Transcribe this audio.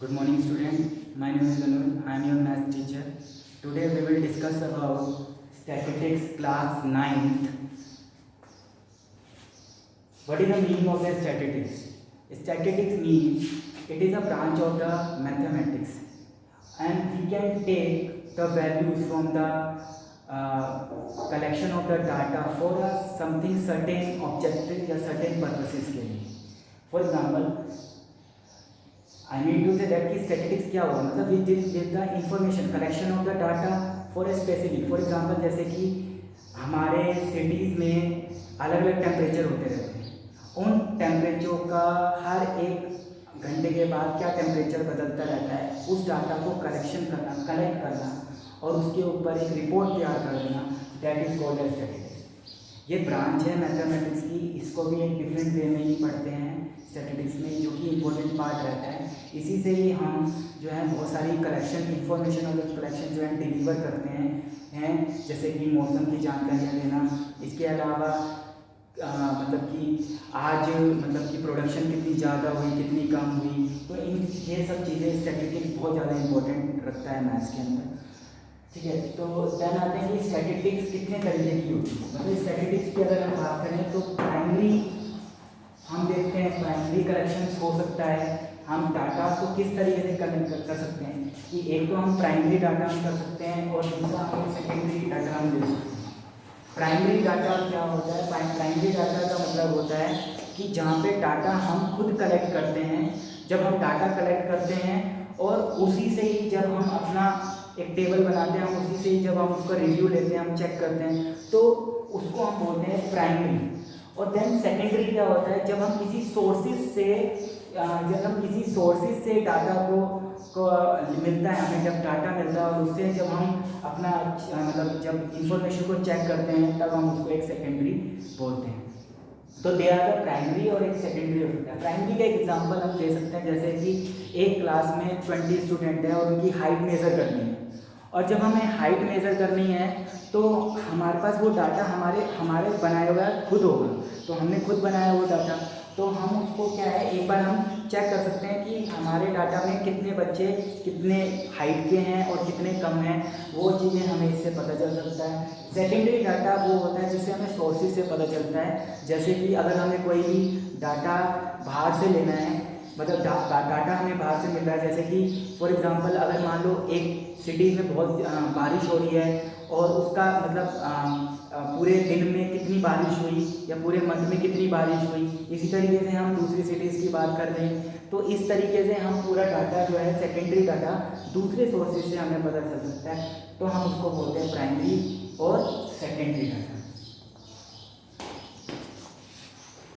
Good morning, student. My name is Anuj. I am your math teacher. Today we will discuss about statistics class 9th. What is the meaning of the statistics? Statistics means it is a branch of the mathematics, and we can take the values from the collection of the data for a something certain objective या certain purposes के लिए. For example, I mean to say that कि statistics क्या हुआ, मतलब we did the information collection of the data for a specific. For example जैसे कि हमारे सिटीज़ में अलग अलग टेम्परेचर होते रहते हैं. उन टेम्परेचर का हर एक घंटे के बाद क्या टेम्परेचर बदलता रहता है, उस डाटा को कलेक्ट करना और उसके ऊपर एक रिपोर्ट तैयार कर देना, that is called as statistics. ये ब्रांच है मैथमेटिक्स की. इसको भी एक डिफरेंट वे में ही पढ़ते हैं स्टैटिस्टिक्स में, जो कि इम्पोर्टेंट पार्ट रहता है. इसी से ही हम जो है बहुत सारी कलेक्शन इंफॉर्मेशन और कलेक्शन जो है डिलीवर करते हैं जैसे कि मौसम की जानकारियाँ देना. इसके अलावा मतलब कि आज मतलब कि प्रोडक्शन कितनी ज़्यादा हुई, कितनी कम हुई, तो ये सब चीज़ें स्टैटिस्टिक्स बहुत ज़्यादा इंपॉर्टेंट रखता है मैथ्स के अंदर. ठीक है, तो देन आते हैं कि स्टैटिस्टिक्स कितने तरीके की होती है. मतलब स्टैटिस्टिक्स की अगर हम बात करें तो प्राइमरी हम देखते हैं, प्राइमरी कलेक्शन हो सकता है. हम डाटा को किस तरीके से कलेक्ट कर सकते हैं कि एक तो हम प्राइमरी डाटा हम कर सकते हैं और दूसरा हम सेकेंडरी डाटा हम दे सकते हैं. प्राइमरी डाटा क्या होता है? प्राइमरी डाटा का मतलब होता है कि जहाँ पे डाटा हम खुद कलेक्ट करते हैं. जब हम डाटा कलेक्ट करते हैं और उसी से ही जब हम अपना एक टेबल बनाते हैं, हम उसी से ही जब हम उसका रिव्यू लेते हैं, हम चेक करते हैं, तो उसको हम बोलते हैं प्राइमरी. और देन सेकेंडरी क्या होता है? जब हम किसी सोर्सेज से डाटा को मिलता है, हमें जब डाटा मिलता है और उससे जब हम अपना मतलब जब इंफॉर्मेशन को चेक करते हैं, तब हम उसको एक सेकेंडरी बोलते हैं. तो दे आर द प्राइमरी और एक सेकेंडरी हो सकता है. प्राइमरी का एग्जांपल हम ले सकते हैं जैसे कि एक क्लास में 20 स्टूडेंट है और उनकी हाइट मेज़र करनी है. और जब हमें हाइट मेज़र करनी है तो हमारे पास वो डाटा हमारे बनाया हुआ खुद होगा. तो हमने खुद बनाया हुआ डाटा, तो हम उसको क्या है, एक बार हम चेक कर सकते हैं कि हमारे डाटा में कितने बच्चे कितने हाइट के हैं और कितने कम हैं. वो चीज़ें हमें इससे पता चल सकता है. सेकेंडरी डाटा वो होता है जिससे हमें सोर्सेज से पता चलता है. जैसे कि अगर हमें कोई भी डाटा बाहर से लेना है, मतलब डाटा हमें बाहर से मिल रहा है. जैसे कि फॉर एग्जांपल अगर मान लो एक सिटी में बहुत बारिश हो रही है और उसका मतलब पूरे दिन में कितनी बारिश हुई या पूरे मंथ में कितनी बारिश हुई, इसी तरीके से हम दूसरी सिटीज़ की बात कर रहे हैं. तो इस तरीके से हम पूरा डाटा जो है सेकेंडरी डाटा दूसरे सोर्सेज से हमें पता चल सकता है. तो हम उसको बोलते हैं प्राइमरी और सेकेंडरी डाटा.